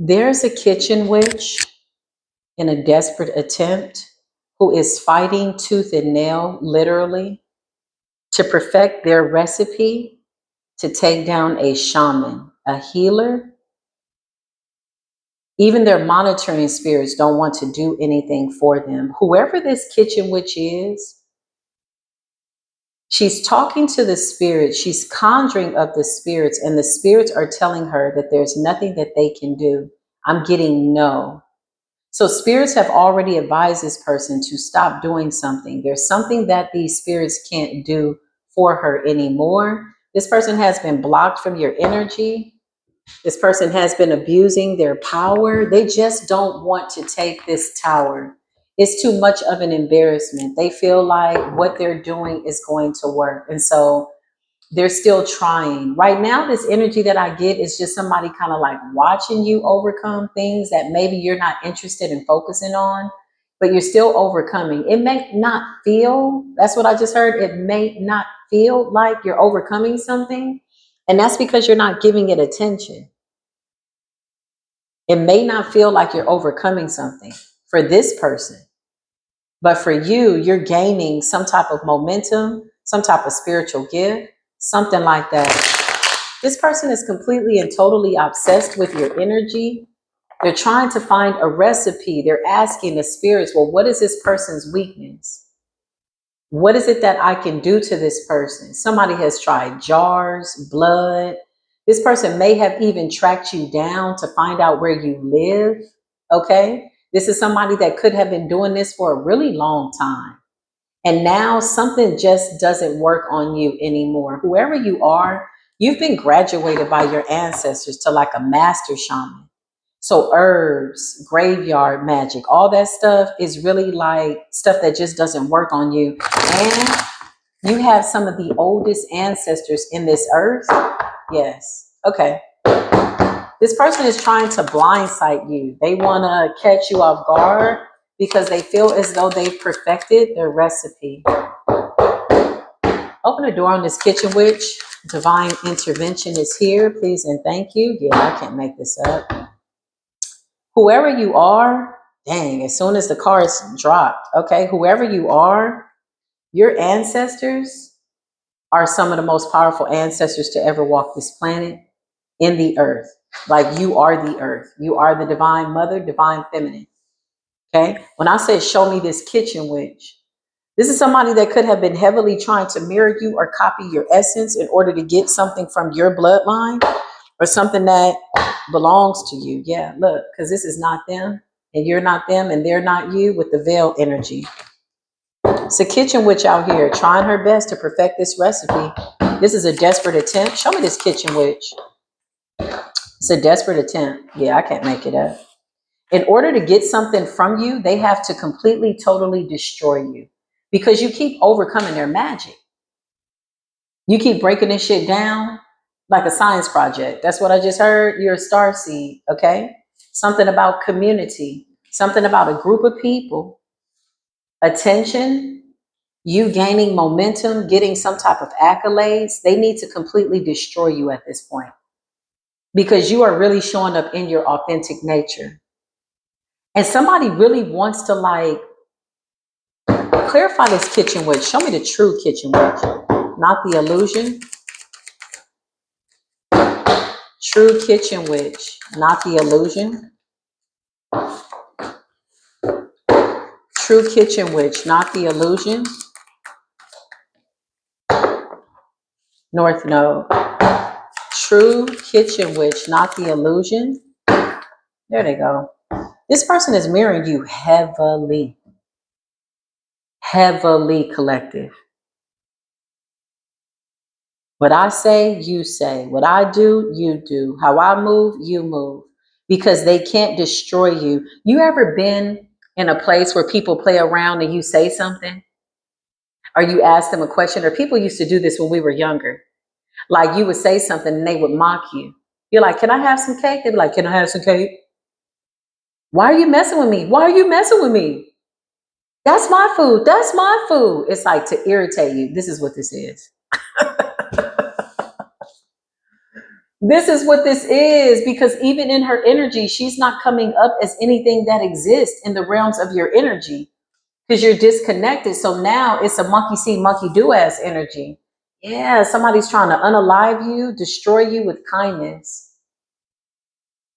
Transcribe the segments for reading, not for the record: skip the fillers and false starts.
There's a kitchen witch in a desperate attempt who is fighting tooth and nail, literally, to perfect their recipe to take down a shaman, a healer. Even their monitoring spirits don't want to do anything for them. Whoever this kitchen witch is, she's talking to the spirits, she's conjuring up the spirits, and the spirits are telling her that there's nothing that they can do. I'm getting no. So spirits have already advised this person to stop doing something. There's something that these spirits can't do for her anymore. This person has been blocked from your energy. This person has been abusing their power. They just don't want to take this tower. It's too much of an embarrassment. They feel like what they're doing is going to work. And so they're still trying. Right now, this energy that I get is just somebody kind of like watching you overcome things that maybe you're not interested in focusing on, but you're still overcoming. It may not feel, that's what I just heard, it may not feel like you're overcoming something. And that's because you're not giving it attention. It may not feel like you're overcoming something for this person, but for you, you're gaining some type of momentum, some type of spiritual gift, something like that. This person is completely and totally obsessed with your energy. They're trying to find a recipe. They're asking the spirits, well, what is this person's weakness? What is it that I can do to this person? Somebody has tried jars, blood. This person may have even tracked you down to find out where you live. Okay. This is somebody that could have been doing this for a really long time. And now something just doesn't work on you anymore. Whoever you are, you've been graduated by your ancestors to like a master shaman. So herbs, graveyard magic, all that stuff is really like stuff that just doesn't work on you. And you have some of the oldest ancestors in this earth. Yes. Okay. This person is trying to blindside you. They want to catch you off guard because they feel as though they've perfected their recipe. Open the door on this kitchen witch. Divine intervention is here. Please and thank you. Yeah, I can't make this up. Whoever you are, dang, as soon as the cards dropped, okay, whoever you are, your ancestors are some of the most powerful ancestors to ever walk this planet in the earth. Like you are the earth. You are the divine mother, divine feminine. Okay. When I say show me this kitchen witch, this is somebody that could have been heavily trying to mirror you or copy your essence in order to get something from your bloodline or something that belongs to you. Yeah, look, because this is not them and you're not them and they're not you with the veil energy. It's a kitchen witch out here trying her best to perfect this recipe. This is a desperate attempt. Show me this kitchen witch. It's a desperate attempt. Yeah, I can't make it up. In order to get something from you, they have to completely, totally destroy you because you keep overcoming their magic. You keep breaking this shit down like a science project. That's what I just heard. You're a star seed, okay? Something about community, something about a group of people, attention, you gaining momentum, getting some type of accolades. They need to completely destroy you at this point because you are really showing up in your authentic nature. And somebody really wants to like clarify this kitchen witch. Show me the true kitchen witch, not the illusion. True kitchen witch, not the illusion. True kitchen witch, not the illusion. North Node. True kitchen witch, not the illusion. There they go. This person is mirroring you heavily. Heavily, collective. What I say, you say. What I do, you do. How I move, you move. Because they can't destroy you. You ever been in a place where people play around and you say something? Or you ask them a question? Or people used to do this when we were younger. Like you would say something and they would mock you. You're like, can I have some cake? They'd be like, can I have some cake? Why are you messing with me? Why are you messing with me? That's my food. That's my food. It's like to irritate you. This is what this is. This is what this is, because even in her energy, she's not coming up as anything that exists in the realms of your energy because you're disconnected. So now it's a monkey see, monkey do ass energy. Yeah, somebody's trying to unalive you, destroy you with kindness.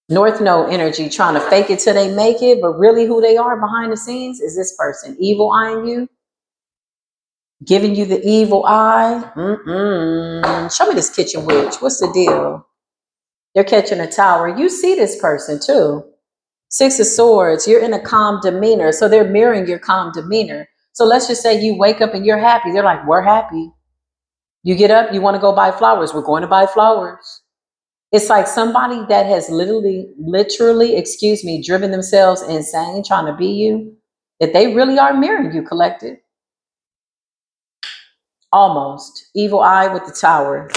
North Node energy, trying to fake it till they make it, but really who they are behind the scenes is this person evil eyeing you, giving you the evil eye. Show me this kitchen witch. What's the deal? They're catching a tower. You see this person too. Six of Swords. You're in a calm demeanor, so they're mirroring your calm demeanor. So let's just say you wake up and you're happy. They're like, we're happy. You get up, you want to go buy flowers. We're going to buy flowers. It's like somebody that has literally, excuse me, driven themselves insane trying to be you, that they really are mirroring you, collective. Almost. Evil eye with the tower.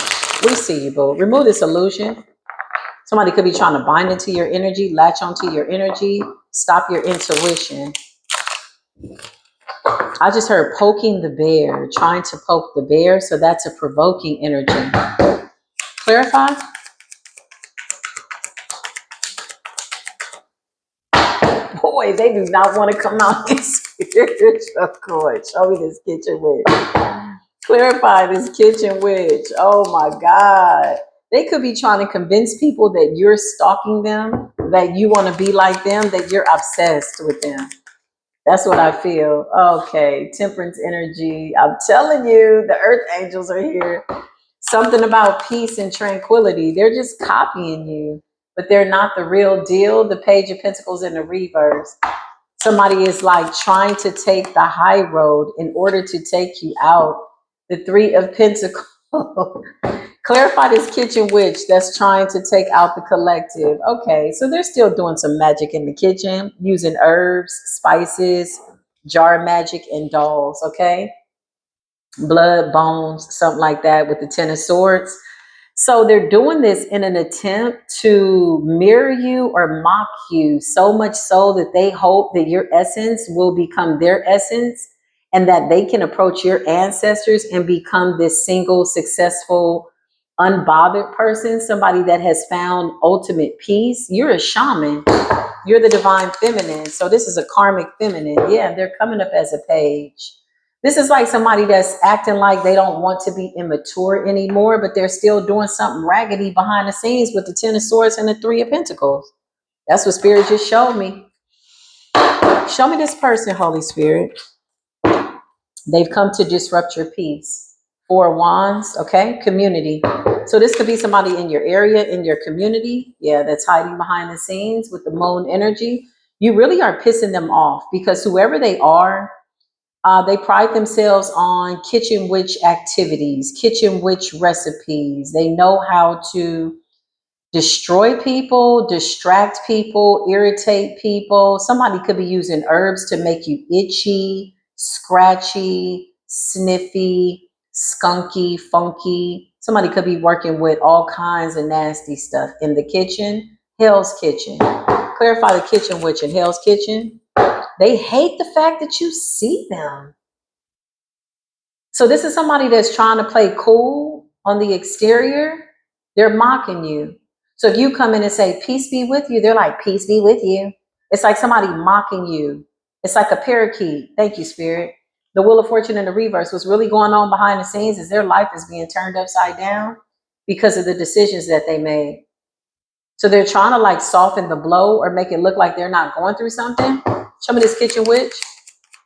We see you, boo. Remove this illusion. Somebody could be trying to bind into your energy, latch onto your energy, stop your intuition. I just heard poking the bear, trying to poke the bear. So that's a provoking energy. Clarify? Boy, they do not want to come out in spiritual court. Show me this kitchen witch. Clarify this kitchen witch. Oh my God. They could be trying to convince people that you're stalking them, that you want to be like them, that you're obsessed with them. That's what I feel. Okay, temperance energy. I'm telling you, the earth angels are here. Something about peace and tranquility. They're just copying you, but they're not the real deal. The Page of Pentacles in the reverse. Somebody is like trying to take the high road in order to take you out. The Three of Pentacles. Clarify this kitchen witch that's trying to take out the collective. Okay, so they're still doing some magic in the kitchen, using herbs, spices, jar magic, and dolls, okay? Blood, bones, something like that with the Ten of Swords. So they're doing this in an attempt to mirror you or mock you, so much so that they hope that your essence will become their essence and that they can approach your ancestors and become this single, successful, unbothered person, somebody that has found ultimate peace. You're a shaman. You're the divine feminine. So this is a karmic feminine. Yeah, they're coming up as a page. This is like somebody that's acting like they don't want to be immature anymore, but they're still doing something raggedy behind the scenes with the Ten of Swords and the Three of Pentacles. That's what Spirit just showed me. Show me this person, Holy Spirit. They've come to disrupt your peace. Four of Wands, okay? Community. So this could be somebody in your area, in your community. Yeah, that's hiding behind the scenes with the moon energy. You really are pissing them off because whoever they are, they pride themselves on kitchen witch activities, kitchen witch recipes. They know how to destroy people, distract people, irritate people. Somebody could be using herbs to make you itchy, scratchy, sniffy, skunky, funky. Somebody could be working with all kinds of nasty stuff in the kitchen. Hell's Kitchen. Clarify the kitchen witch in Hell's Kitchen. They hate the fact that you see them. So this is somebody that's trying to play cool on the exterior. They're mocking you. So if you come in and say, peace be with you, they're like, peace be with you. It's like somebody mocking you. It's like a parakeet. Thank you, Spirit. The Wheel of Fortune in the reverse. What's really going on behind the scenes is their life is being turned upside down because of the decisions that they made. So they're trying to like soften the blow or make it look like they're not going through something. Show me this kitchen witch.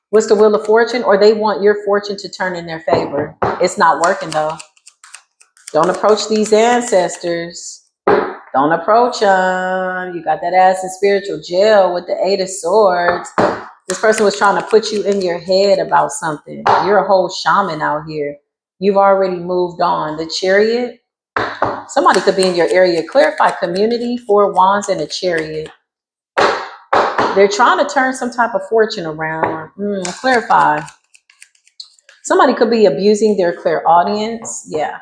What's the Wheel of Fortune? Or they want your fortune to turn in their favor. It's not working though. Don't approach these ancestors. Don't approach them. You got that ass in spiritual jail with the Eight of Swords. This person was trying to put you in your head about something. You're a whole shaman out here. You've already moved on. The Chariot. Somebody could be in your area. Clarify community, Four Wands, and a Chariot. They're trying to turn some type of fortune around. Clarify. Somebody could be abusing their clairaudience. Yeah.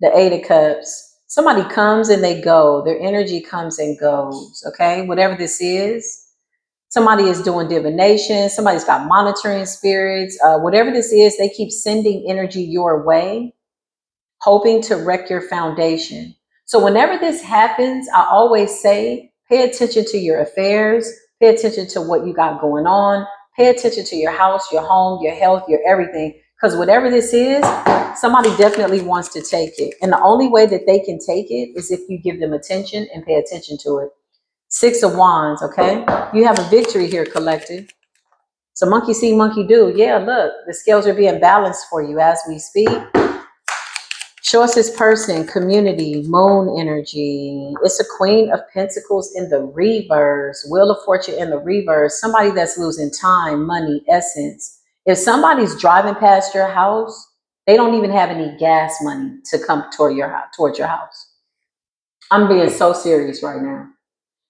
The Eight of Cups. Somebody comes and they go. Their energy comes and goes. Okay. Whatever this is. Somebody is doing divination. Somebody's got monitoring spirits. Whatever this is, they keep sending energy your way, hoping to wreck your foundation. So whenever this happens, I always say, pay attention to your affairs, pay attention to what you got going on, pay attention to your house, your home, your health, your everything. Because whatever this is, somebody definitely wants to take it. And the only way that they can take it is if you give them attention and pay attention to it. 6 of Wands, okay? You have a victory here, collective. So monkey see, monkey do. Yeah, look, the scales are being balanced for you as we speak. Show us this person, community, moon energy. It's a Queen of Pentacles in the reverse, Wheel of Fortune in the reverse. Somebody that's losing time, money, essence. If somebody's driving past your house, they don't even have any gas money to come toward your house. I'm being so serious right now.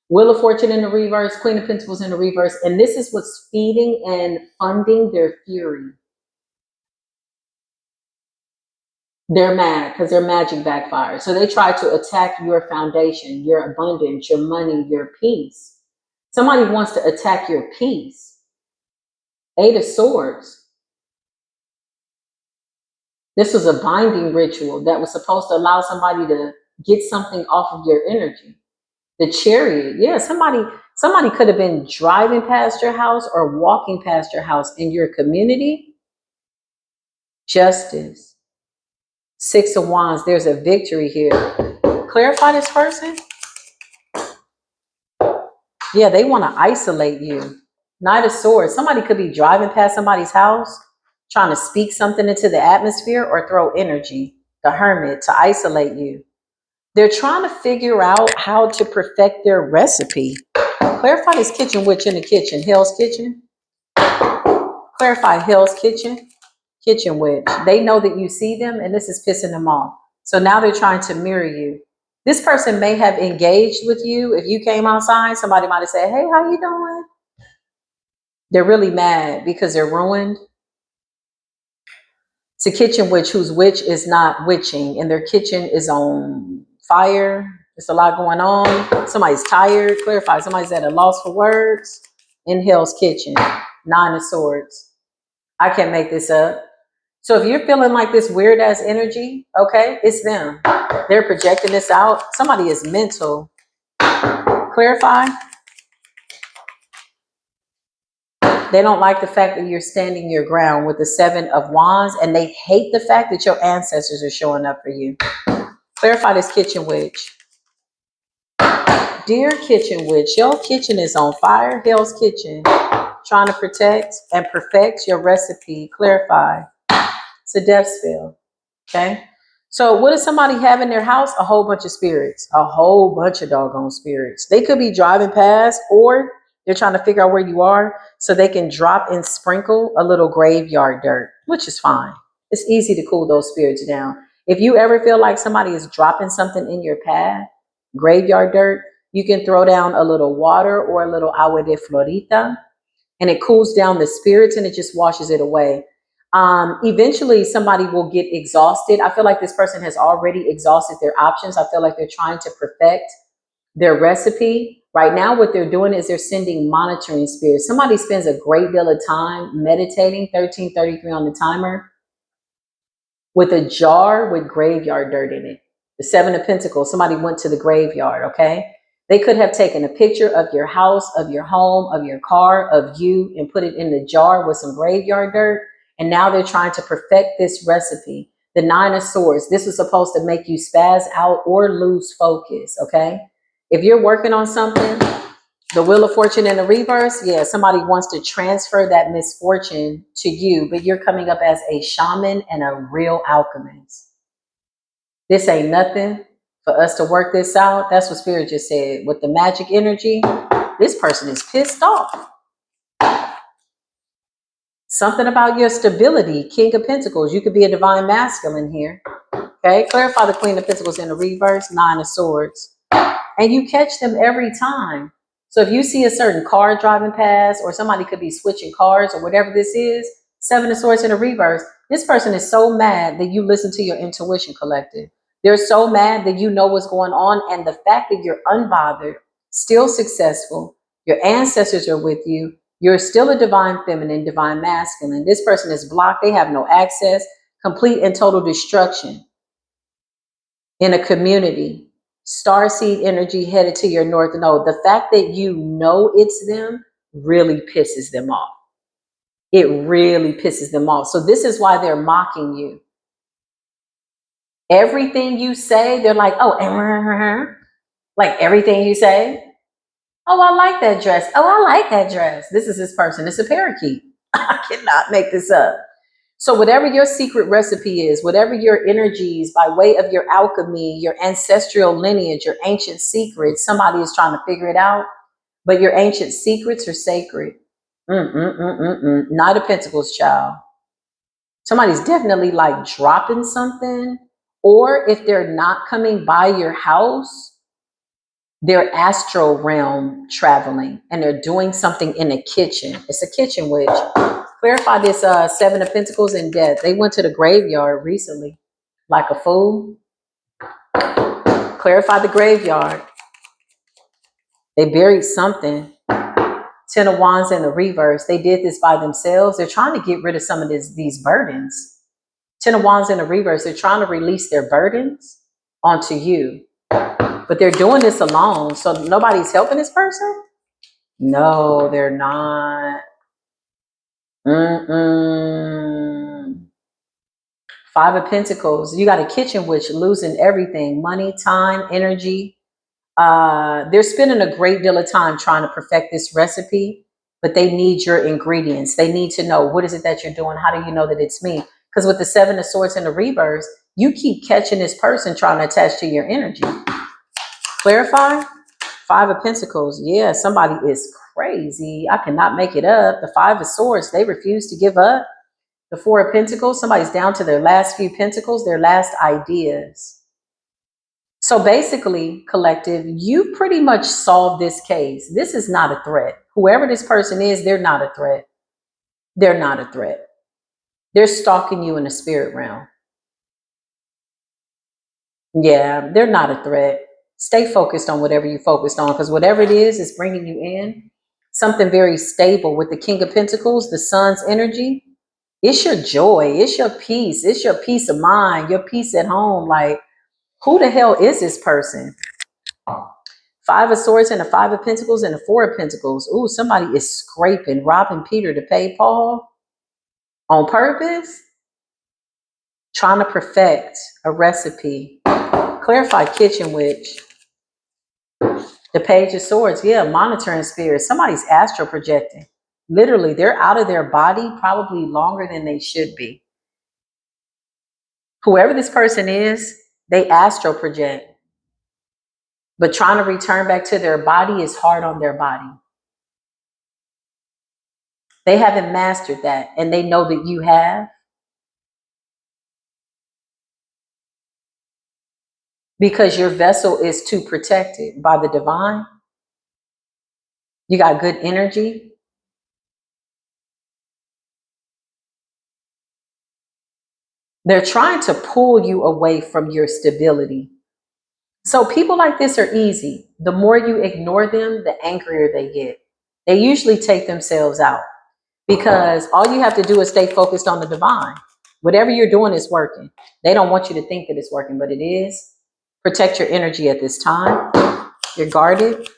Wheel of Fortune in the reverse, Queen of Pentacles in the reverse. And this is what's feeding and funding their fury. They're mad because their magic backfired. So they try to attack your foundation, your abundance, your money, your peace. Somebody wants to attack your peace. 8 of Swords. This was a binding ritual that was supposed to allow somebody to get something off of your energy. The Chariot. Yeah, somebody could have been driving past your house or walking past your house in your community. Justice. 6 of Wands. There's a victory here. Clarify this person. Yeah, they want to isolate you. Knight of Swords. Somebody could be driving past somebody's house, trying to speak something into the atmosphere or throw energy. The Hermit, to isolate you. They're trying to figure out how to perfect their recipe. Clarify this kitchen witch in the kitchen. Hell's Kitchen. Clarify Hell's Kitchen. Kitchen witch. They know that you see them and this is pissing them off. So now they're trying to mirror you. This person may have engaged with you. If you came outside, somebody might have said, hey, how you doing? They're really mad because they're ruined. It's a kitchen witch whose witch is not witching and their kitchen is on fire. There's a lot going on. Somebody's tired. Clarify. Somebody's at a loss for words. In Hell's Kitchen. 9 of Swords. I can't make this up. So if you're feeling like this weird ass energy, okay, it's them. They're projecting this out. Somebody is mental. Clarify. They don't like the fact that you're standing your ground with the 7 of Wands, and they hate the fact that your ancestors are showing up for you. Clarify this kitchen witch. Dear kitchen witch, your kitchen is on fire. Hell's Kitchen. Trying to protect and perfect your recipe. Clarify. It's a death spell. Okay. So what does somebody have in their house? A whole bunch of spirits. A whole bunch of doggone spirits. They could be driving past, or they're trying to figure out where you are so they can drop and sprinkle a little graveyard dirt, which is fine. It's easy to cool those spirits down. If you ever feel like somebody is dropping something in your path, graveyard dirt, you can throw down a little water or a little agua de florita, and it cools down the spirits and it just washes it away. Eventually somebody will get exhausted. I feel like this person has already exhausted their options. I feel like they're trying to perfect their recipe. Right now, what they're doing is they're sending monitoring spirits. Somebody spends a great deal of time meditating, 1333 on the timer, with a jar with graveyard dirt in it. The 7 of Pentacles, somebody went to the graveyard, okay? They could have taken a picture of your house, of your home, of your car, of you, and put it in the jar with some graveyard dirt. And now they're trying to perfect this recipe. The 9 of Swords, this is supposed to make you spaz out or lose focus, okay? If you're working on something, the Wheel of Fortune in the reverse, yeah, somebody wants to transfer that misfortune to you, but you're coming up as a shaman and a real alchemist. This ain't nothing for us to work this out. That's what Spirit just said. With the magic energy, this person is pissed off. Something about your stability, King of Pentacles. You could be a divine masculine here. Okay, clarify the Queen of Pentacles in the reverse, 9 of Swords. And you catch them every time. So if you see a certain car driving past, or somebody could be switching cars or whatever this is, 7 of Swords in the reverse, this person is so mad that you listen to your intuition, collective. They're so mad that you know what's going on. And the fact that you're unbothered, still successful, your ancestors are with you, you're still a divine feminine, divine masculine. This person is blocked. They have no access, complete and total destruction in a community. Starseed energy headed to your north node. The fact that you know it's them really pisses them off. It really pisses them off. So this is why they're mocking you. Everything you say, they're like, oh, like everything you say. Oh, I like that dress. Oh, I like that dress. This is this person. It's a parakeet. I cannot make this up. So whatever your secret recipe is, whatever your energies by way of your alchemy, your ancestral lineage, your ancient secrets, somebody is trying to figure it out, but your ancient secrets are sacred. Knight of Pentacles, child. Somebody's definitely like dropping something, or if they're not coming by your house, they're astral realm traveling and they're doing something in a kitchen. It's a kitchen witch. Clarify this Seven of Pentacles and Death. They went to the graveyard recently like a fool. Clarify the graveyard. They buried something. Ten of Wands in the reverse. They did this by themselves. They're trying to get rid of some of these burdens. Ten of Wands in the reverse. They're trying to release their burdens onto you. But they're doing this alone. So nobody's helping this person? No, they're not. Five of Pentacles. You got a kitchen witch losing everything. Money, time, energy. They're spending a great deal of time trying to perfect this recipe, but they need your ingredients. They need to know, what is it that you're doing? How do you know that it's me? Because with the Seven of Swords in the reverse, you keep catching this person trying to attach to your energy. Clarify. Five of Pentacles. Yeah, somebody is crazy. I cannot make it up. The Five of Swords, they refuse to give up. The Four of Pentacles, somebody's down to their last few pentacles, their last ideas. So basically, collective, you pretty much solved this case. This is not a threat. Whoever this person is, they're not a threat. They're not a threat. They're stalking you in the spirit realm. Yeah, they're not a threat. Stay focused on whatever you focused on, because whatever it is bringing you in something very stable. With the King of Pentacles, the Sun's energy, it's your joy, it's your peace, it's your peace of mind, your peace at home. Like, who the hell is this person? Five of Swords and the Five of Pentacles and the Four of Pentacles. Ooh, somebody is scraping, robbing Peter to pay Paul on purpose, trying to perfect a recipe. Clarify kitchen witch. The Page of Swords, yeah, monitoring spirits. Somebody's astral projecting. Literally, they're out of their body probably longer than they should be. Whoever this person is, they astral project. But trying to return back to their body is hard on their body. They haven't mastered that, and they know that you have. Because your vessel is too protected by the divine. You got good energy. They're trying to pull you away from your stability. So people like this are easy. The more you ignore them, the angrier they get. They usually take themselves out, because all you have to do is stay focused on the divine. Whatever you're doing is working. They don't want you to think that it's working, but it is. Protect your energy at this time. You're guarded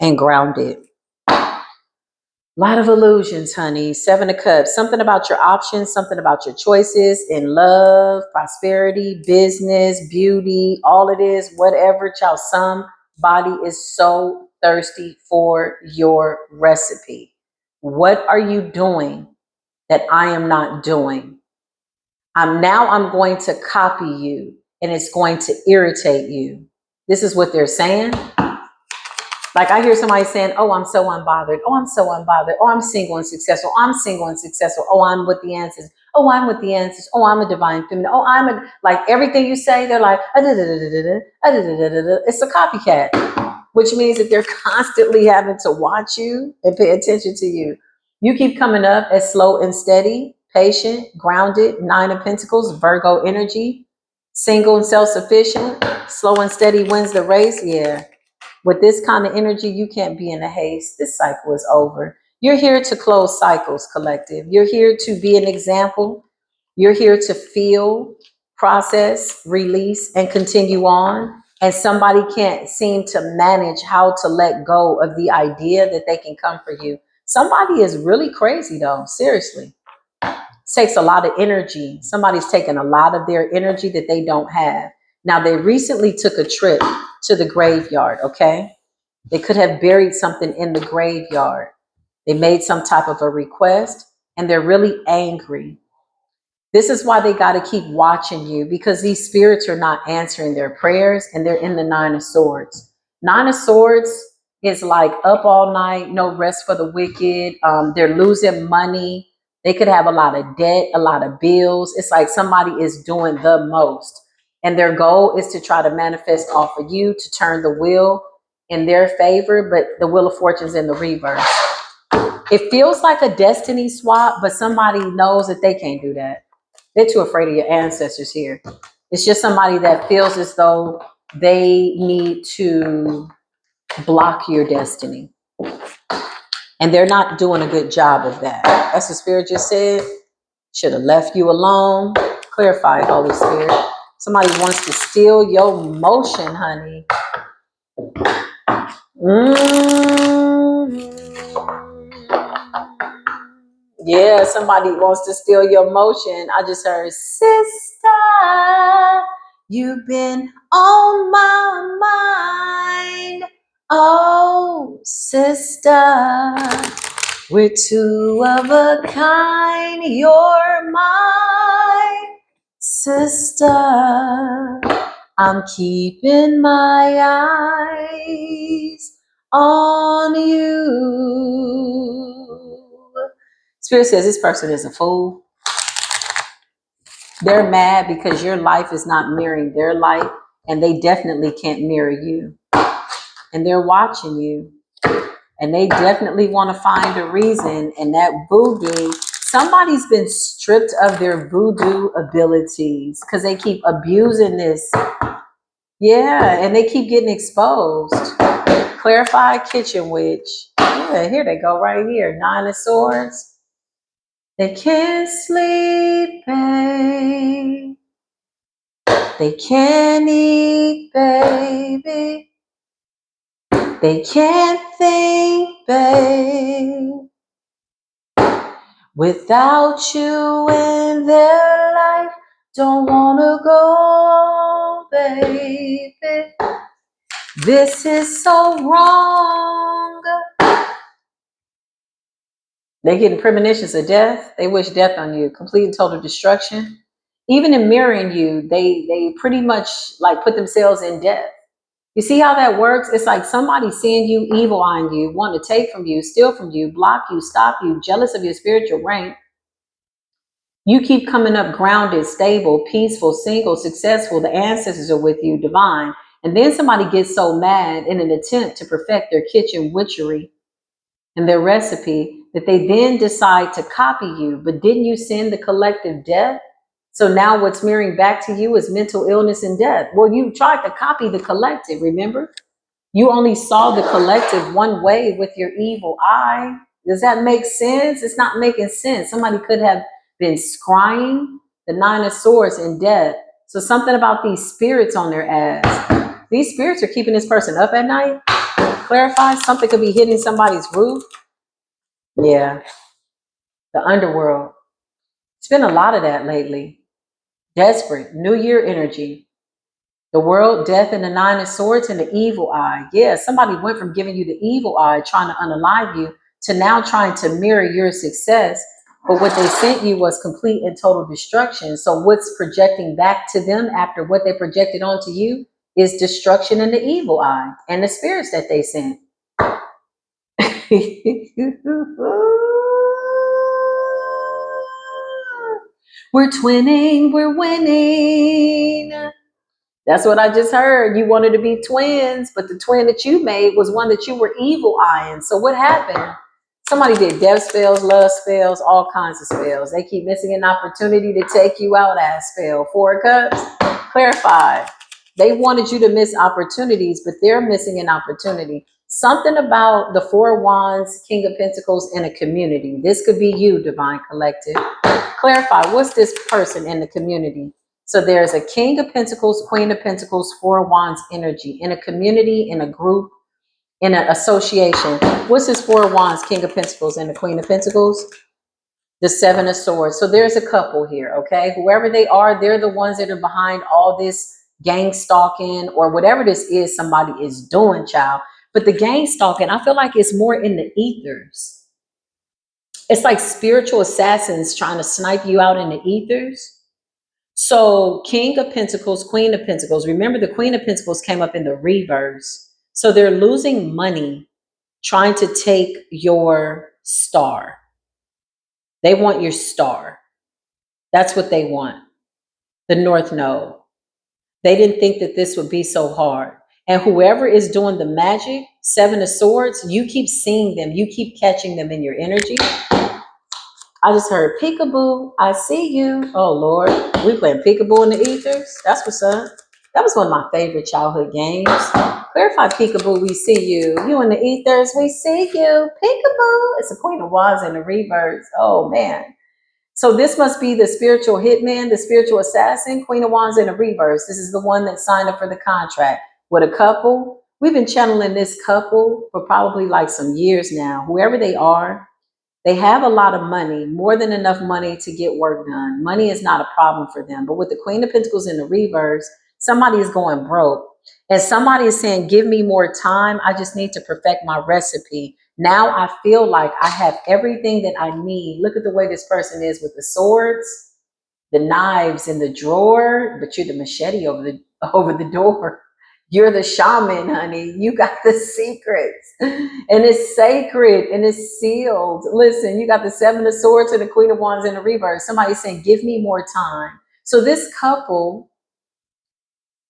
and grounded. Lot of illusions, honey. Seven of Cups. Something about your options, something about your choices in love, prosperity, business, beauty, all it is, whatever. Child, somebody is so thirsty for your recipe. What are you doing that I am not doing? I'm going to copy you, and it's going to irritate you. This is what they're saying. Like, I hear somebody saying, oh, I'm so unbothered. Oh, I'm so unbothered. Oh, I'm single and successful. I'm single and successful. Oh, I'm with the answers. Oh, I'm with the answers. Oh, I'm a divine feminine. Oh, like everything you say, they're like, it's a copycat, which means that they're constantly having to watch you and pay attention to you. You keep coming up as slow and steady, patient, grounded, Nine of Pentacles, Virgo energy, single and self-sufficient, slow and steady wins the race. Yeah. With this kind of energy, you can't be in a haste. This cycle is over. You're here to close cycles, collective. You're here to be an example. You're here to feel, process, release, and continue on. and somebody can't seem to manage how to let go of the idea that they can come for you. Somebody is really crazy though, seriously. It takes a lot of energy. Somebody's taking a lot of their energy that they don't have. Now, they recently took a trip to the graveyard, okay? They could have buried something in the graveyard. They made some type of a request and they're really angry. This is why they got to keep watching you, because these spirits are not answering their prayers and they're in the Nine of Swords. Nine of Swords is like up all night, no rest for the wicked. They're losing money. They could have a lot of debt, a lot of bills. It's like somebody is doing the most. And their goal is to try to manifest off of you to turn the wheel in their favor, but the Wheel of Fortune's in the reverse. It feels like a destiny swap, but somebody knows that they can't do that. They're too afraid of your ancestors here. It's just somebody that feels as though they need to block your destiny. And they're not doing a good job of that. That's what Spirit just said. Should have left you alone. Clarify, Holy Spirit. Somebody wants to steal your motion, honey. Yeah, somebody wants to steal your motion. I just heard, sister, you've been on my mind. Oh, sister, we're two of a kind. You're my sister. I'm keeping my eyes on you. Spirit says this person is a fool. They're mad because your life is not mirroring their life, and they definitely can't mirror you. And they're watching you. And they definitely want to find a reason. And that voodoo, somebody's been stripped of their voodoo abilities because they keep abusing this. Yeah, and they keep getting exposed. Clarify, kitchen witch. Yeah, here they go right here. Nine of Swords. They can't sleep, babe. They can't eat, baby. They can't think, babe. Without you in their life, don't wanna go, baby. This is so wrong. They getting premonitions of death. They wish death on you, complete and total destruction. Even in mirroring you, they pretty much like put themselves in death. You see how that works? It's like somebody seeing you, evil eyeing you, wanting to take from you, steal from you, block you, stop you, jealous of your spiritual rank. You keep coming up grounded, stable, peaceful, single, successful. The ancestors are with you, divine. And then somebody gets so mad in an attempt to perfect their kitchen witchery and their recipe that they then decide to copy you. But didn't you send the collective death? So now what's mirroring back to you is mental illness and death. Well, you tried to copy the collective, remember? You only saw the collective one way with your evil eye. Does that make sense? It's not making sense. Somebody could have been scrying the Nine of Swords in death. So something about these spirits on their ass. These spirits are keeping this person up at night. Clarify, something could be hitting somebody's roof. Yeah, the underworld. It's been a lot of that lately. Desperate, New Year energy. The world, death, and the Nine of Swords, and the evil eye. Yeah, somebody went from giving you the evil eye, trying to unalive you, to now trying to mirror your success. But what they sent you was complete and total destruction. So what's projecting back to them after what they projected onto you is destruction in the evil eye and the spirits that they sent. We're twinning, we're winning. That's what I just heard. You wanted to be twins, but the twin that you made was one that you were evil eyeing. So what happened? Somebody did death spells, love spells, all kinds of spells. They keep missing an opportunity to take you out as spell. Four of Cups, clarify. They wanted you to miss opportunities, but they're missing an opportunity. Something about the Four of Wands, King of Pentacles in a community. This could be you, Divine Collective. Clarify, what's this person in the community? So there's a King of Pentacles, Queen of Pentacles, Four of Wands energy in a community, in a group, in an association. What's this Four of Wands, King of Pentacles, and the Queen of Pentacles? The Seven of Swords. So there's a couple here, okay? Whoever they are, they're the ones that are behind all this gang stalking or whatever this is somebody is doing, child. But the gang stalking, I feel like it's more in the ethers. It's like spiritual assassins trying to snipe you out in the ethers. So King of Pentacles, Queen of Pentacles. Remember, the Queen of Pentacles came up in the reverse. So they're losing money trying to take your star. They want your star. That's what they want. The North Node. They didn't think that this would be so hard. And whoever is doing the magic, Seven of Swords, you keep seeing them. You keep catching them in your energy. I just heard peekaboo. I see you. Oh, Lord. We playing peekaboo in the ethers. That's what's up. That was one of my favorite childhood games. Clarify peekaboo. We see you. You in the ethers. We see you. Peekaboo. It's the Queen of Wands in the reverse. Oh, man. So this must be the spiritual hitman, the spiritual assassin, Queen of Wands in the reverse. This is the one that signed up for the contract with a couple. We've been channeling this couple for probably like some years now. Whoever they are, they have a lot of money, more than enough money to get work done. Money is not a problem for them. But with the Queen of Pentacles in the reverse, somebody is going broke. And somebody is saying, give me more time. I just need to perfect my recipe. Now I feel like I have everything that I need. Look at the way this person is with the swords, the knives in the drawer, but you're the machete over the door. You're the shaman, honey. You got the secrets. And it's sacred and it's sealed. Listen, you got the Seven of Swords and the Queen of Wands in the reverse. Somebody's saying, give me more time. So this couple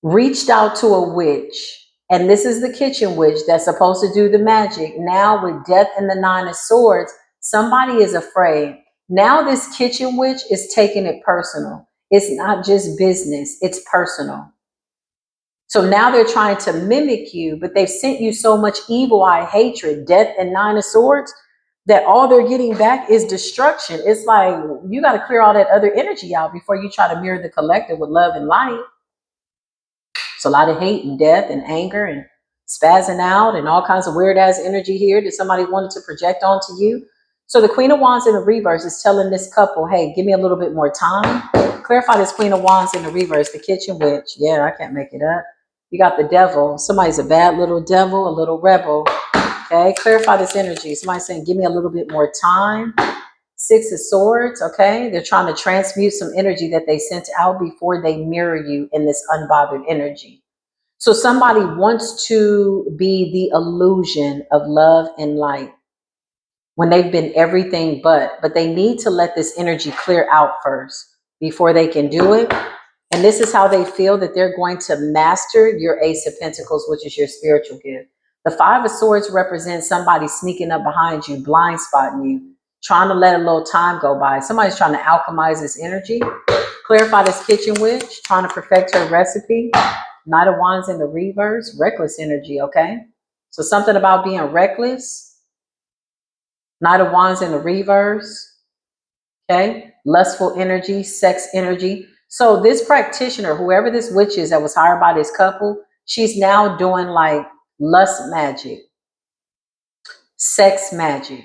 reached out to a witch. And this is the kitchen witch that's supposed to do the magic. Now with Death and the Nine of Swords, somebody is afraid. Now this kitchen witch is taking it personal. It's not just business, it's personal. So now they're trying to mimic you, but they've sent you so much evil eye, hatred, Death and Nine of Swords, that all they're getting back is destruction. It's like, you got to clear all that other energy out before you try to mirror the collective with love and light. It's a lot of hate and death and anger and spazzing out and all kinds of weird ass energy here that somebody wanted to project onto you. So the Queen of Wands in the reverse is telling this couple, hey, give me a little bit more time. Clarify this Queen of Wands in the reverse, the kitchen witch. Yeah, I can't make it up. You got the devil. Somebody's a bad little devil, a little rebel. Okay, clarify this energy. Somebody's saying, give me a little bit more time. Six of Swords, okay? They're trying to transmute some energy that they sent out before they mirror you in this unbothered energy. So somebody wants to be the illusion of love and light when they've been everything but they need to let this energy clear out first before they can do it. And this is how they feel that they're going to master your Ace of Pentacles, which is your spiritual gift. The Five of Swords represents somebody sneaking up behind you, blind spotting you, trying to let a little time go by. Somebody's trying to alchemize this energy. Clarify this kitchen witch, trying to perfect her recipe. Knight of Wands in the reverse, reckless energy, okay? So something about being reckless. Knight of Wands in the reverse, okay? Lustful energy, sex energy. So this practitioner, whoever this witch is that was hired by this couple, she's now doing like lust magic, sex magic.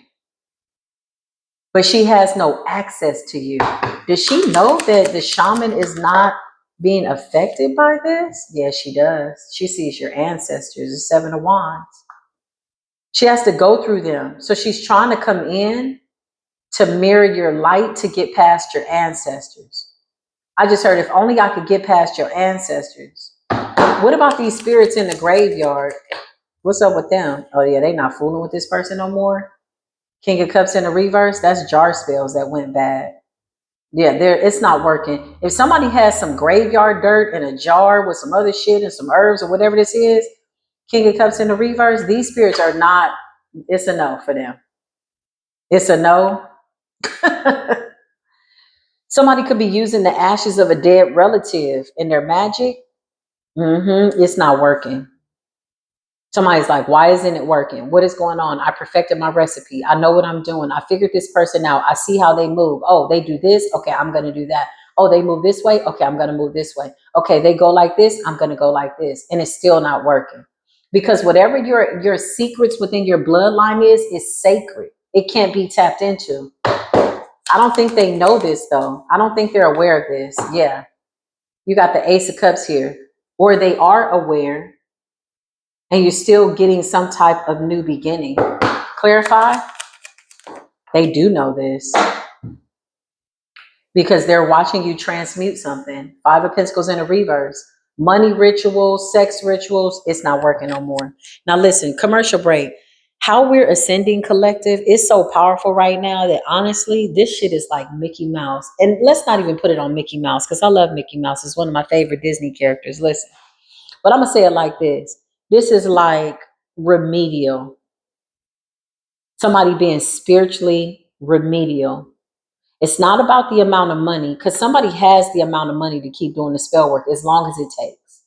But she has no access to you. Does she know that the shaman is not being affected by this? Yes, she does. She sees your ancestors, the Seven of Wands. She has to go through them. So she's trying to come in to mirror your light to get past your ancestors. I just heard, if only I could get past your ancestors. What about these spirits in the graveyard? What's up with them? Oh yeah, they not fooling with this person no more. King of Cups in the reverse, that's jar spells that went bad. Yeah, it's not working. If somebody has some graveyard dirt in a jar with some other shit and some herbs or whatever this is, King of Cups in the reverse, these spirits are not, it's a no for them. It's a no. Somebody could be using the ashes of a dead relative in their magic. It's not working. Somebody's like, why isn't it working? What is going on? I perfected my recipe. I know what I'm doing. I figured this person out. I see how they move. Oh, they do this. Okay, I'm going to do that. Oh, they move this way. Okay, I'm going to move this way. Okay, they go like this. I'm going to go like this. And it's still not working. Because whatever your secrets within your bloodline is sacred. It can't be tapped into. I don't think they know this though. I don't think they're aware of this. Yeah. You got the Ace of Cups here. Or they are aware and you're still getting some type of new beginning. Clarify? They do know this because they're watching you transmute something. Five of Pentacles in a reverse. Money rituals, sex rituals, it's not working no more. Now listen, commercial break. How we're ascending collective is so powerful right now that honestly, this shit is like Mickey Mouse. And let's not even put it on Mickey Mouse because I love Mickey Mouse. It's one of my favorite Disney characters. Listen, but I'm going to say it like this. This is like remedial. Somebody being spiritually remedial. It's not about the amount of money because somebody has the amount of money to keep doing the spell work as long as it takes.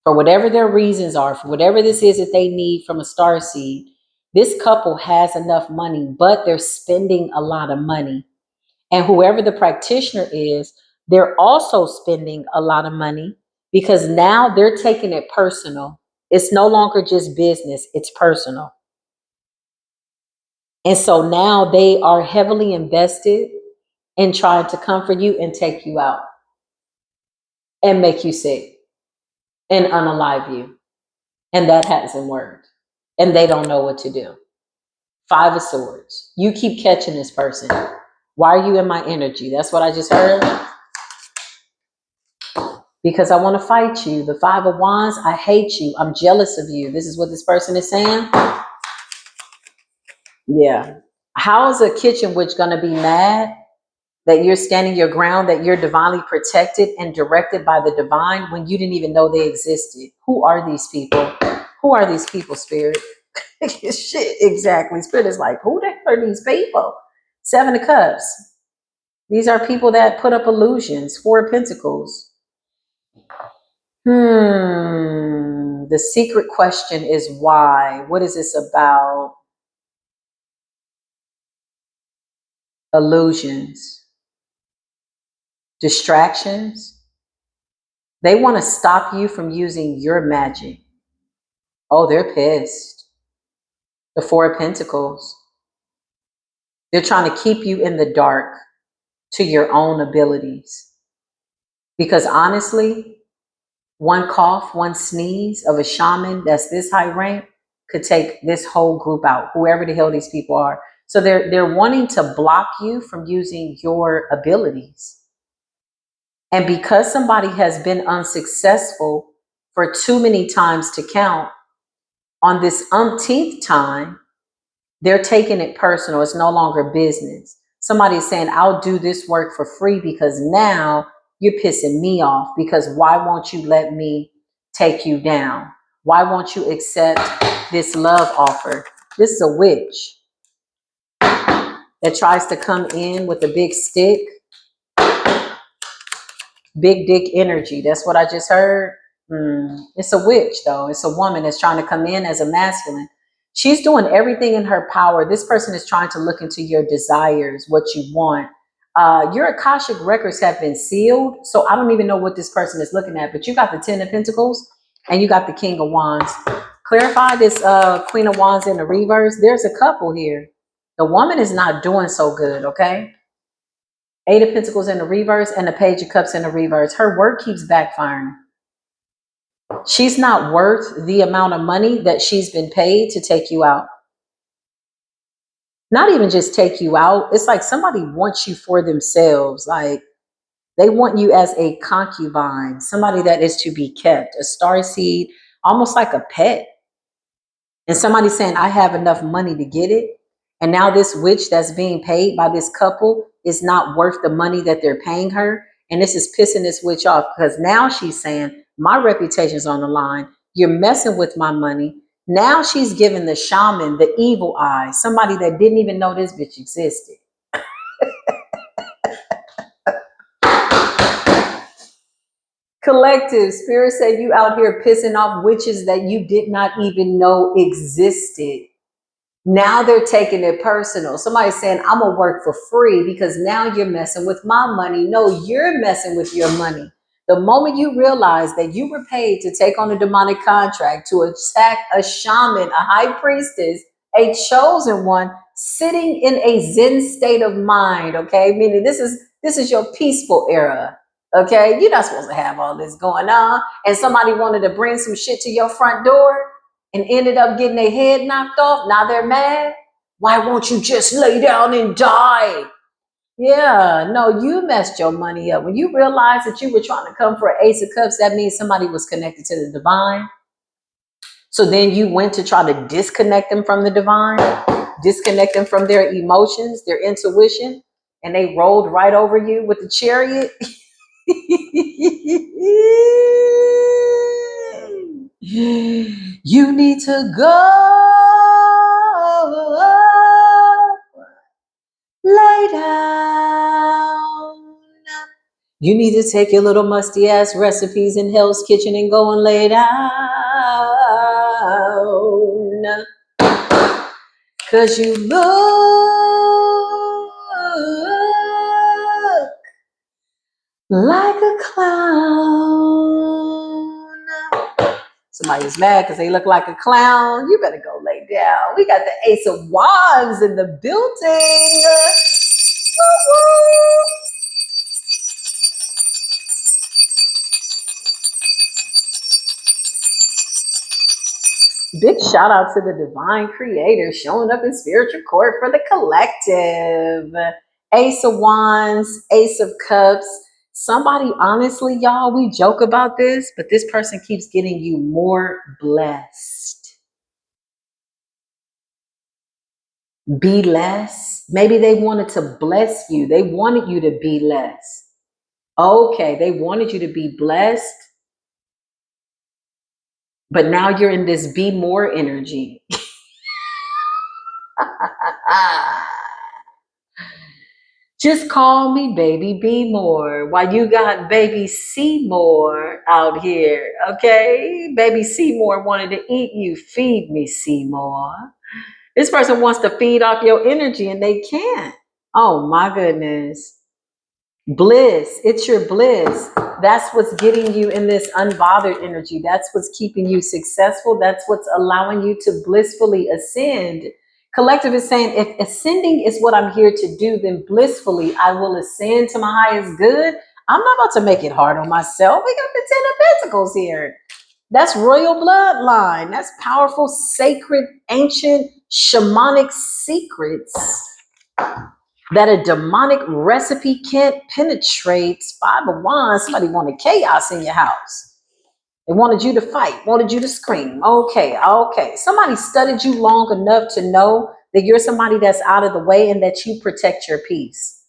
For whatever their reasons are, for whatever this is that they need from a star seed, this couple has enough money, but they're spending a lot of money. And whoever the practitioner is, they're also spending a lot of money because now they're taking it personal. It's no longer just business, it's personal. And so now they are heavily invested in trying to comfort you and take you out and make you sick and unalive you. And that hasn't worked. And they don't know what to do. Five of Swords. You keep catching this person. Why are you in my energy? That's what I just heard. Because I want to fight you. The Five of Wands, I hate you. I'm jealous of you. This is what this person is saying. Yeah. How is a kitchen witch going to be mad that you're standing your ground, that you're divinely protected and directed by the divine when you didn't even know they existed? Who are these people? Who are these people, Spirit? Shit, exactly. Spirit is like, who the hell are these people? Seven of Cups. These are people that put up illusions. Four of Pentacles. The secret question is why? What is this about? Illusions. Distractions. They want to stop you from using your magic. Oh, they're pissed. The Four of Pentacles. They're trying to keep you in the dark to your own abilities. Because honestly, one cough, one sneeze of a shaman that's this high rank could take this whole group out, whoever the hell these people are. So they're wanting to block you from using your abilities. And because somebody has been unsuccessful for too many times to count, on this umpteenth time, they're taking it personal. It's no longer business. Somebody's saying, I'll do this work for free because now you're pissing me off. Because why won't you let me take you down? Why won't you accept this love offer? This is a witch that tries to come in with a big stick. Big dick energy. That's what I just heard. It's a witch, though. It's a woman that's trying to come in as a masculine. She's doing everything in her power. This person is trying to look into your desires, what you want. Your Akashic records have been sealed. So I don't even know what this person is looking at. But you got the Ten of Pentacles and you got the King of Wands. Clarify this Queen of Wands in the reverse. There's a couple here. The woman is not doing so good, okay? Eight of Pentacles in the reverse and the Page of Cups in the reverse. Her work keeps backfiring. She's not worth the amount of money that she's been paid to take you out. Not even just take you out. It's like somebody wants you for themselves. Like they want you as a concubine, somebody that is to be kept, a starseed, almost like a pet. And somebody's saying, I have enough money to get it. And now this witch that's being paid by this couple is not worth the money that they're paying her. And this is pissing this witch off because now she's saying, my reputation's on the line. You're messing with my money. Now she's giving the shaman the evil eye, somebody that didn't even know this bitch existed. Collective, Spirit said you out here pissing off witches that you did not even know existed. Now they're taking it personal. Somebody's saying, I'm going to work for free because now you're messing with my money. No, you're messing with your money. The moment you realize that you were paid to take on a demonic contract, to attack a shaman, a high priestess, a chosen one, sitting in a Zen state of mind, okay? Meaning this is your peaceful era, okay? You're not supposed to have all this going on. And somebody wanted to bring some shit to your front door and ended up getting their head knocked off. Now they're mad. Why won't you just lay down and die? Yeah, no, you messed your money up. When you realized that you were trying to come for an Ace of Cups, that means somebody was connected to the divine. So then you went to try to disconnect them from the divine, disconnect them from their emotions, their intuition, and they rolled right over you with the chariot. You need to go lay down. You need to take your little musty ass recipes in Hell's Kitchen and go and lay down. 'Cause you look like a clown. Somebody's mad because they look like a clown. You better go lay down. We got the Ace of Wands in the building. Woo-woo. Big shout out to the divine creator showing up in spiritual court for the collective. Ace of Wands, Ace of Cups. Somebody, honestly, y'all, we joke about this, but this person keeps getting you more blessed. Be less. Maybe they wanted to bless you. They wanted you to be less. Okay, they wanted you to be blessed, but now you're in this be more energy. Just call me baby be more while you got baby Seymour out here, okay? Baby Seymour wanted to eat you. Feed me, Seymour. This person wants to feed off your energy and they can't. Oh my goodness. Bliss. It's your bliss. That's what's getting you in this unbothered energy. That's what's keeping you successful. That's what's allowing you to blissfully ascend. Collective is saying, if ascending is what I'm here to do, then blissfully I will ascend to my highest good. I'm not about to make it hard on myself. We got the Ten of Pentacles here. That's royal bloodline. That's powerful, sacred, ancient, shamanic secrets that a demonic recipe can't penetrate. Five of Wands, somebody wanted chaos in your house. They wanted you to fight, wanted you to scream. Okay. Somebody studied you long enough to know that you're somebody that's out of the way and that you protect your peace.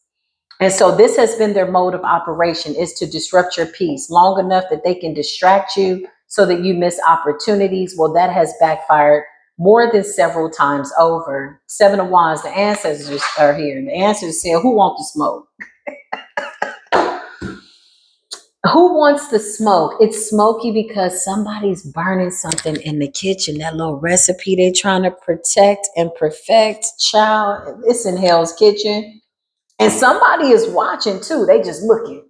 And so this has been their mode of operation, is to disrupt your peace long enough that they can distract you so that you miss opportunities. Well, that has backfired more than several times over. Seven of Wands, the ancestors are here. And the ancestors say, who wants the smoke? Who wants the smoke? It's smoky because somebody's burning something in the kitchen. That little recipe they're trying to protect and perfect. Child, it's in Hell's Kitchen. And somebody is watching too. They just looking.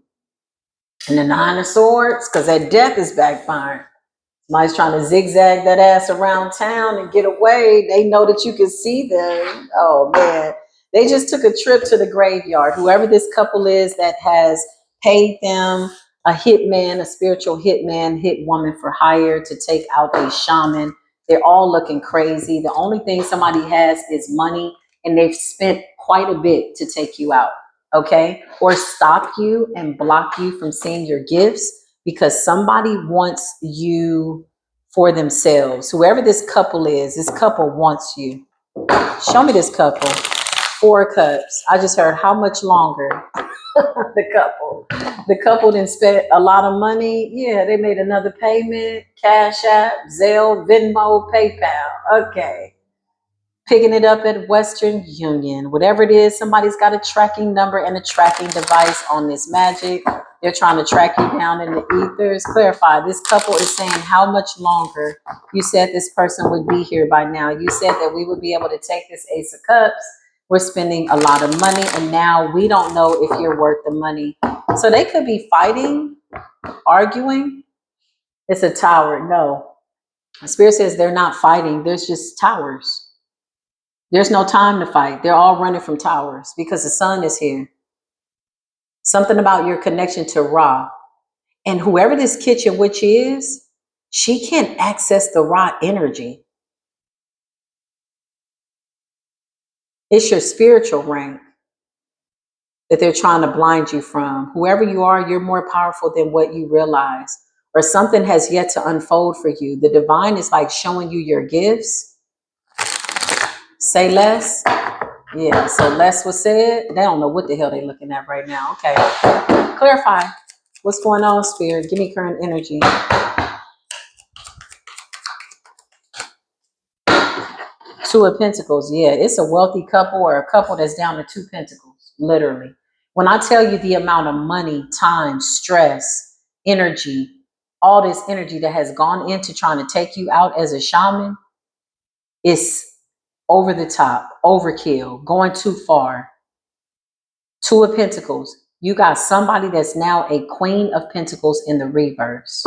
And the Nine of Swords, because that death is backfiring. Somebody's trying to zigzag that ass around town and get away. They know that you can see them. Oh man. They just took a trip to the graveyard. Whoever this couple is that has paid them a hitman, a spiritual hitman, hit woman for hire to take out a shaman. They're all looking crazy. The only thing somebody has is money, and they've spent quite a bit to take you out. Okay? Or stop you and block you from seeing your gifts because somebody wants you for themselves. Whoever this couple is, this couple wants you. Show me this couple. Four of Cups. I just heard how much longer. The couple didn't spend a lot of money. Yeah, they made another payment. Cash App, Zelle, Venmo, PayPal. Okay. Picking it up at Western Union. Whatever it is, somebody's got a tracking number and a tracking device on this magic. They're trying to track you down in the ethers. Clarify, this couple is saying how much longer. You said this person would be here by now. You said that we would be able to take this Ace of Cups. We're spending a lot of money, and now we don't know if you're worth the money. So they could be fighting, arguing. It's a tower. No. Spirit says they're not fighting. There's just towers. There's no time to fight. They're all running from towers because the sun is here. Something about your connection to Ra. And whoever this kitchen witch is, she can't access the Ra energy. It's your spiritual rank that they're trying to blind you from. Whoever you are, you're more powerful than what you realize. Or something has yet to unfold for you. The divine is like showing you your gifts. Say less. Yeah, so less was said. They don't know what the hell they're looking at right now. Okay. Clarify. What's going on, Spirit? Give me current energy. Two of Pentacles. Yeah, it's a wealthy couple or a couple that's down to two pentacles. Literally. When I tell you the amount of money, time, stress, energy, all this energy that has gone into trying to take you out as a shaman, it's over the top, overkill, going too far. Two of Pentacles. You got somebody that's now a Queen of Pentacles in the reverse.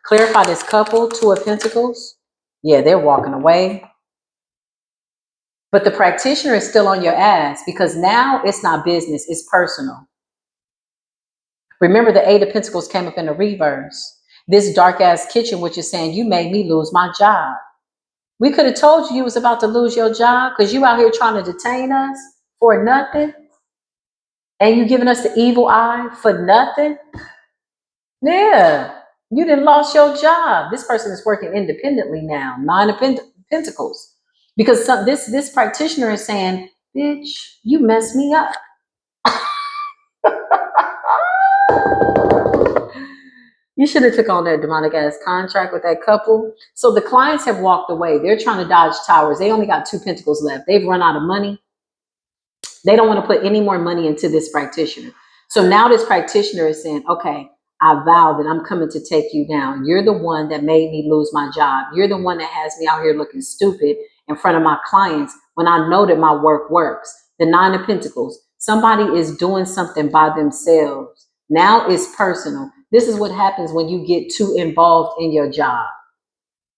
Clarify this couple, Two of Pentacles. Yeah, they're walking away. But the practitioner is still on your ass because now it's not business, it's personal. Remember, the Eight of Pentacles came up in the reverse. This dark ass kitchen, which is saying, you made me lose my job. We could have told you was about to lose your job because you out here trying to detain us for nothing. And you giving us the evil eye for nothing. Yeah, you done lost your job. This person is working independently now. Nine of Pentacles. Because this practitioner is saying, bitch, you messed me up. You should have took on that demonic ass contract with that couple. So the clients have walked away. They're trying to dodge towers. They only got two pentacles left. They've run out of money. They don't want to put any more money into this practitioner. So now this practitioner is saying, okay, I vow that I'm coming to take you down. You're the one that made me lose my job. You're the one that has me out here looking stupid in front of my clients when I know that my work works. The Nine of Pentacles. Somebody is doing something by themselves. Now it's personal. This is what happens when you get too involved in your job.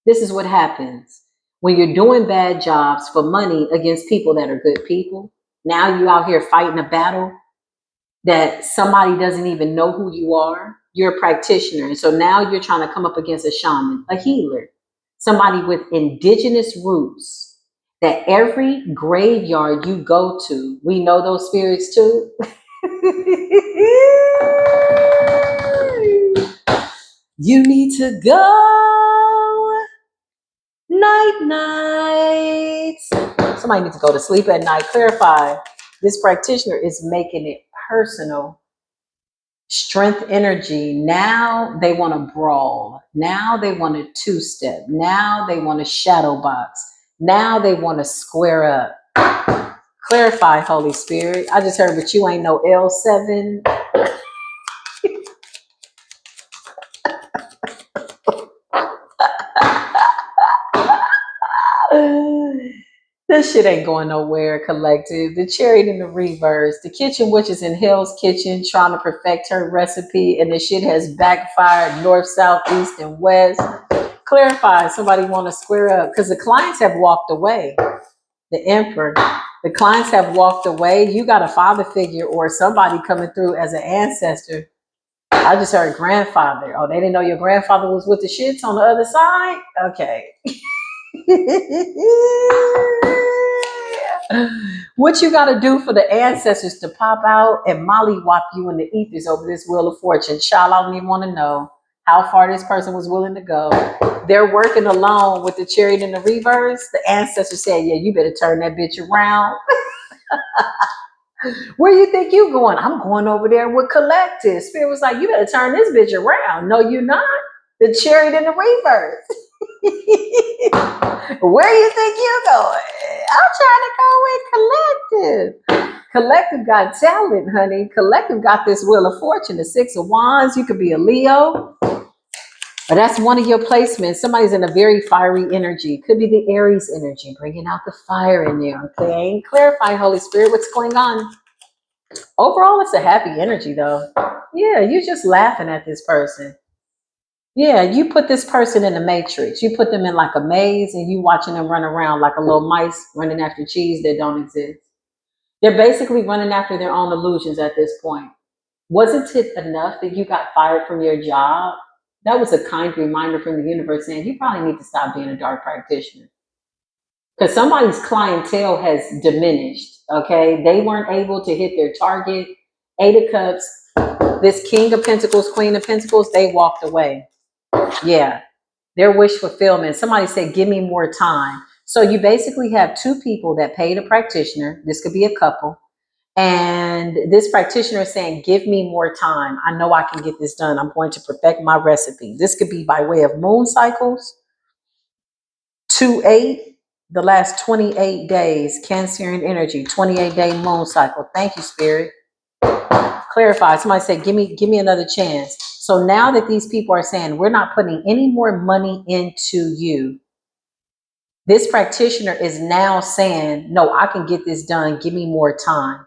This is what happens when you're doing bad jobs for money against people that are good people. Now you out here fighting a battle that somebody doesn't even know who you are. You're a practitioner. And so now you're trying to come up against a shaman, a healer, somebody with indigenous roots that every graveyard you go to, we know those spirits too. You need to go night night. Somebody needs to go to sleep at night. Clarify. This practitioner is making it personal. Strength energy. Now they want to brawl. Now they want to two-step. Now they want to shadow box. Now they want to square up. Clarify, Holy Spirit. I just heard, but you ain't no L7. This shit ain't going nowhere, collective. The chariot in the reverse. The kitchen witch is in Hell's Kitchen trying to perfect her recipe, and the shit has backfired north, south, east, and west. Clarify, somebody want to square up because the clients have walked away. The Emperor. The clients have walked away. You got a father figure or somebody coming through as an ancestor. I just heard grandfather. Oh, they didn't know your grandfather was with the shits on the other side? Okay. What you got to do for the ancestors to pop out and mollywop you in the ethers over this Wheel of Fortune? Child, I don't even want to know how far this person was willing to go. They're working alone with the chariot in the reverse. The ancestors said, yeah, you better turn that bitch around. Where you think you going? I'm going over there with collective. Spirit was like, you better turn this bitch around. No, you're not. The chariot in the reverse. Where you think you're going? I'm trying to go with collective. Collective got talent, honey. Collective got this Wheel of Fortune, the Six of Wands. You could be a Leo. But that's one of your placements. Somebody's in a very fiery energy. Could be the Aries energy, bringing out the fire in there. Okay, clarify, Holy Spirit, what's going on. Overall, it's a happy energy, though. Yeah, you're just laughing at this person. Yeah, you put this person in the matrix. You put them in like a maze and you watching them run around like a little mice running after cheese that don't exist. They're basically running after their own illusions at this point. Wasn't it enough that you got fired from your job? That was a kind reminder from the universe saying you probably need to stop being a dark practitioner. Because somebody's clientele has diminished. Okay. They weren't able to hit their target. Eight of Cups, this King of Pentacles, Queen of Pentacles, they walked away. Yeah. Their wish fulfillment. Somebody said, give me more time. So you basically have two people that paid a practitioner. This could be a couple. And this practitioner is saying, give me more time. I know I can get this done. I'm going to perfect my recipe. This could be by way of moon cycles. 2-8, the last 28 days, Cancerian energy, 28-day moon cycle. Thank you, Spirit. Clarify. Somebody said, give me another chance. So now that these people are saying, we're not putting any more money into you, this practitioner is now saying, no, I can get this done. Give me more time.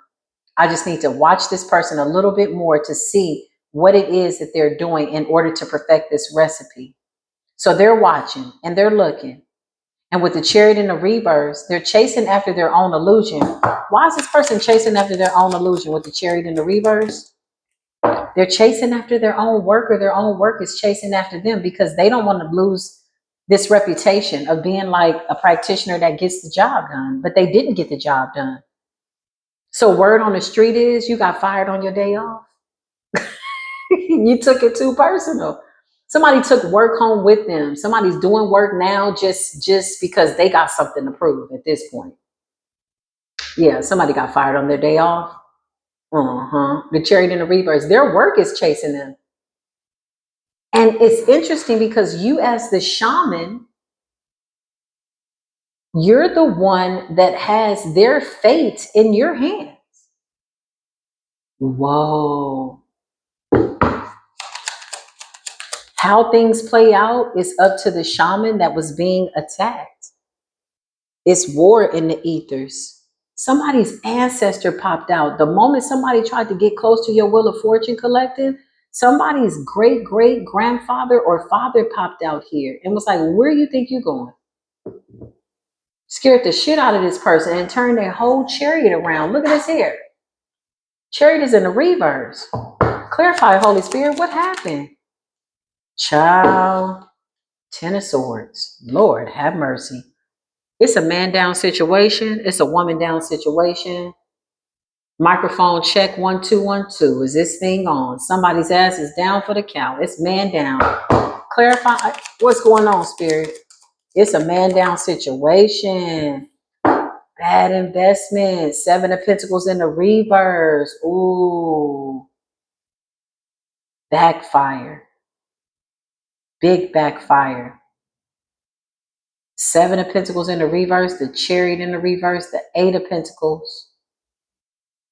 I just need to watch this person a little bit more to see what it is that they're doing in order to perfect this recipe. So they're watching and they're looking. And with the Chariot in the reverse, they're chasing after their own illusion. Why is this person chasing after their own illusion with the Chariot in the reverse? They're chasing after their own work, or their own work is chasing after them because they don't want to lose this reputation of being like a practitioner that gets the job done, but they didn't get the job done. So word on the street is you got fired on your day off. You took it too personal. Somebody took work home with them. Somebody's doing work now just because they got something to prove at this point. Yeah, somebody got fired on their day off. The Chariot in the reverse. Their work is chasing them. And it's interesting because you as the shaman, you're the one that has their fate in your hands. Whoa. How things play out is up to the shaman that was being attacked. It's war in the ethers. Somebody's ancestor popped out. The moment somebody tried to get close to your Wheel of Fortune collective, somebody's great great grandfather or father popped out here and was like, where do you think you're going? Scared the shit out of this person and turned their whole chariot around. Look at this here. Chariot is in the reverse. Clarify, Holy Spirit, what happened? Child, 10 of Swords. Lord, have mercy. It's a man down situation. It's a woman down situation. Microphone check 1 2 1 2. Is this thing on? Somebody's ass is down for the count. It's man down. Clarify what's going on, Spirit. It's a man down situation. Bad investment. 7 of Pentacles in the reverse. Ooh. Backfire. Big backfire. 7 of Pentacles in the reverse. The Chariot in the reverse. The 8 of Pentacles.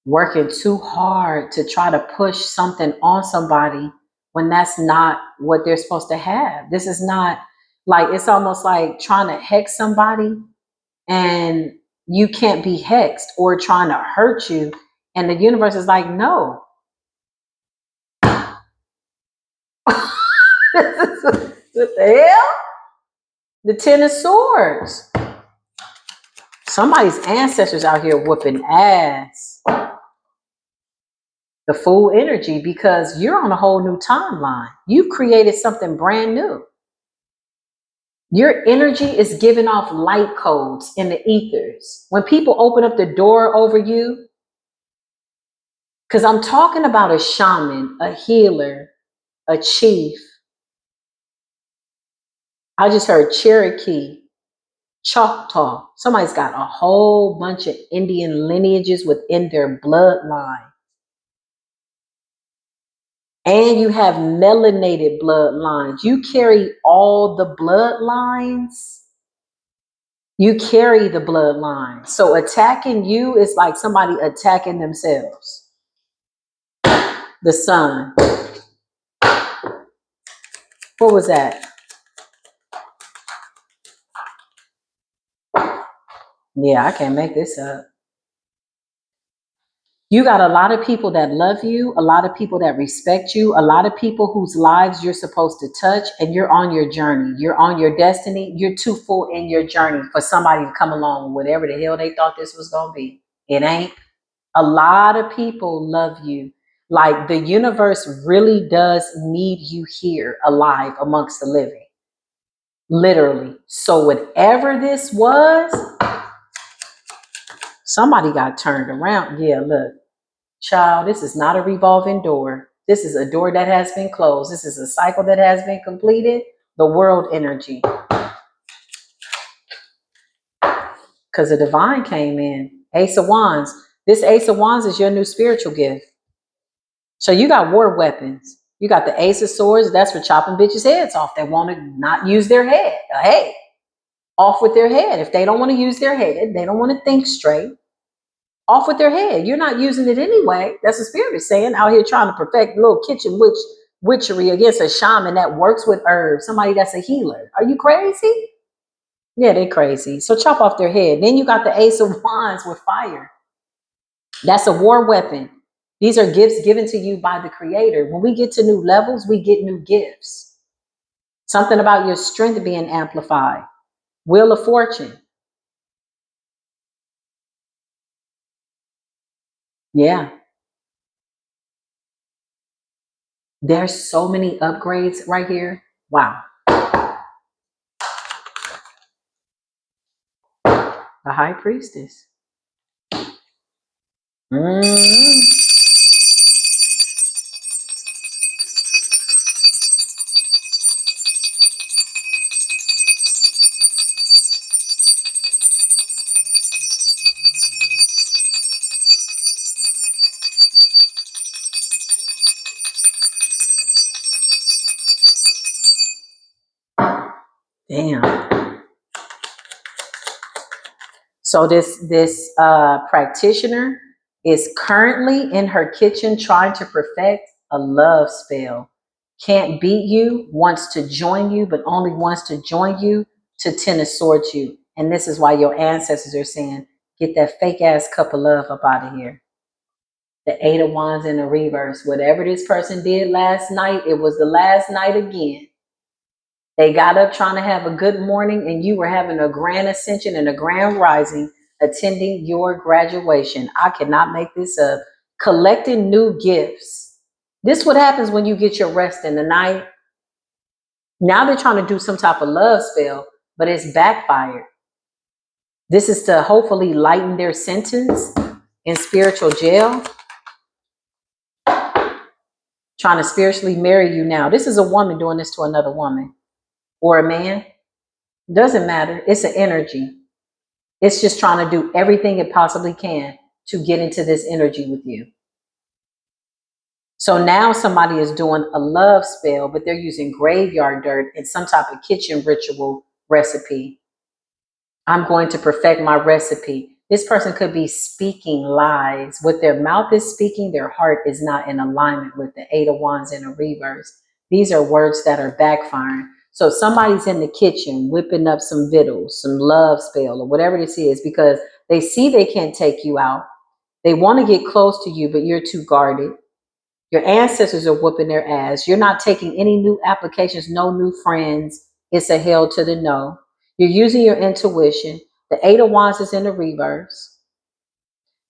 Working too hard to try to push something on somebody when that's not what they're supposed to have. This is not like, it's almost like trying to hex somebody and you can't be hexed, or trying to hurt you. And the universe is like, no. What the hell? The 10 of Swords. Somebody's ancestors out here whooping ass. The Fool energy, because you're on a whole new timeline. You've created something brand new. Your energy is giving off light codes in the ethers. When people open up the door over you, because I'm talking about a shaman, a healer, a chief. I just heard Cherokee, Choctaw. Somebody's got a whole bunch of Indian lineages within their bloodline. And you have melanated bloodlines. You carry all the bloodlines. You carry the bloodline. So attacking you is like somebody attacking themselves. The sun. What was that? Yeah, I can't make this up. You got a lot of people that love you, a lot of people that respect you, a lot of people whose lives you're supposed to touch, and you're on your journey. You're on your destiny. You're too full in your journey for somebody to come along with whatever the hell they thought this was going to be. It ain't. A lot of people love you. Like the universe really does need you here alive amongst the living. Literally. So whatever this was, somebody got turned around. Yeah, look. Child, this is not a revolving door. This is a door that has been closed. This is a cycle that has been completed. The world energy. Because the divine came in. Ace of Wands. This Ace of Wands is your new spiritual gift. So you got war weapons. You got the Ace of Swords. That's for chopping bitches' heads off. They want to not use their head. Hey, off with their head. If they don't want to use their head, they don't want to think straight. Off with their head. You're not using it anyway. That's the spirit is saying, out here trying to perfect little kitchen witchery against a shaman that works with herbs, somebody that's a healer. Are you crazy? Yeah, they crazy. So chop off their head. Then you got the Ace of Wands with fire. That's a war weapon. These are gifts given to you by the Creator. When we get to new levels, we get new gifts. Something about your strength being amplified. Wheel of Fortune. Yeah. There's so many upgrades right here. Wow. The High Priestess. Mm-hmm. Damn. So this practitioner is currently in her kitchen trying to perfect a love spell. Can't beat you, wants to join you, but only wants to join you to Ten of Swords you. And this is why your ancestors are saying, get that fake ass cup of love up out of here. The Eight of Wands in the reverse. Whatever this person did last night, it was the last night again. They got up trying to have a good morning, and you were having a grand ascension and a grand rising, attending your graduation. I cannot make this up. Collecting new gifts. This is what happens when you get your rest in the night. Now they're trying to do some type of love spell, but it's backfired. This is to hopefully lighten their sentence in spiritual jail. Trying to spiritually marry you now. This is a woman doing this to another woman or a man. Doesn't matter. It's an energy. It's just trying to do everything it possibly can to get into this energy with you. So now somebody is doing a love spell, but they're using graveyard dirt and some type of kitchen ritual recipe. I'm going to perfect my recipe. This person could be speaking lies. What their mouth is speaking, their heart is not in alignment with the Eight of Wands in a reverse. These are words that are backfiring. So if somebody's in the kitchen whipping up some victuals, some love spell or whatever this is, because they see they can't take you out. They want to get close to you, but you're too guarded. Your ancestors are whooping their ass. You're not taking any new applications, no new friends. It's a hell to the no. You're using your intuition. The Eight of Wands is in the reverse.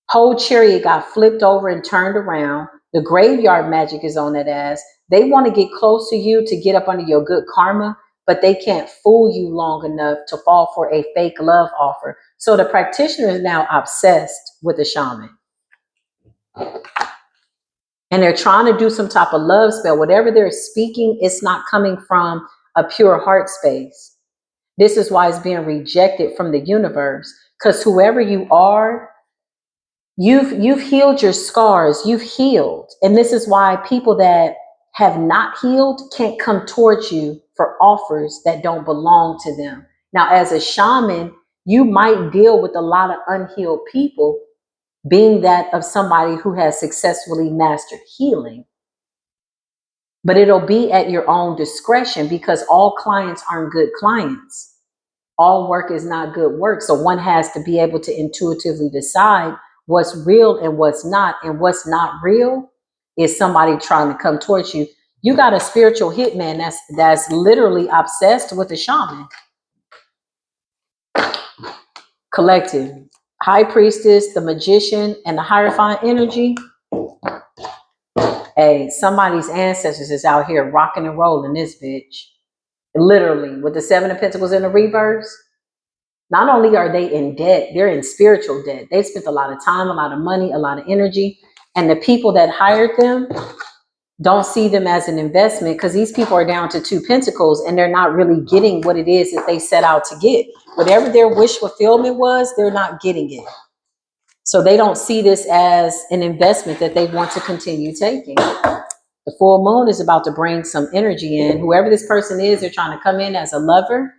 Whole chariot got flipped over and turned around. The graveyard magic is on that ass. They want to get close to you to get up under your good karma, but they can't fool you long enough to fall for a fake love offer. So the practitioner is now obsessed with the shaman. And they're trying to do some type of love spell. Whatever they're speaking, it's not coming from a pure heart space. This is why it's being rejected from the universe. Because whoever you are, you've healed your scars. You've healed. And this is why people that have not healed can't come towards you for offers that don't belong to them. Now, as a shaman, You might deal with a lot of unhealed people, being that of somebody who has successfully mastered healing. But it'll be at your own discretion, because all clients aren't good clients. All work is not good work. So one has to be able to intuitively decide what's real and what's not. And what's not real is somebody trying to come towards you. You got a spiritual hitman that's literally obsessed with a shaman. Collective. High priestess, the magician, and the hierophant energy. Hey, somebody's ancestors is out here rocking and rolling this bitch. Literally, with the Seven of Pentacles in the reverse. Not only are they in debt, they're in spiritual debt. They spent a lot of time, a lot of money, a lot of energy. And the people that hired them don't see them as an investment, because these people are down to 2 pentacles and they're not really getting what it is that they set out to get. Whatever their wish fulfillment was, they're not getting it. So they don't see this as an investment that they want to continue taking. The full moon is about to bring some energy in. Whoever this person is, they're trying to come in as a lover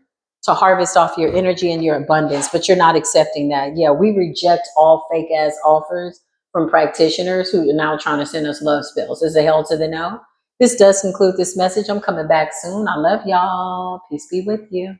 to harvest off your energy and your abundance, but you're not accepting that. Yeah, we reject all fake ass offers from practitioners who are now trying to send us love spells. Is the hell to the no? This does conclude this message. I'm coming back soon. I love y'all. Peace be with you.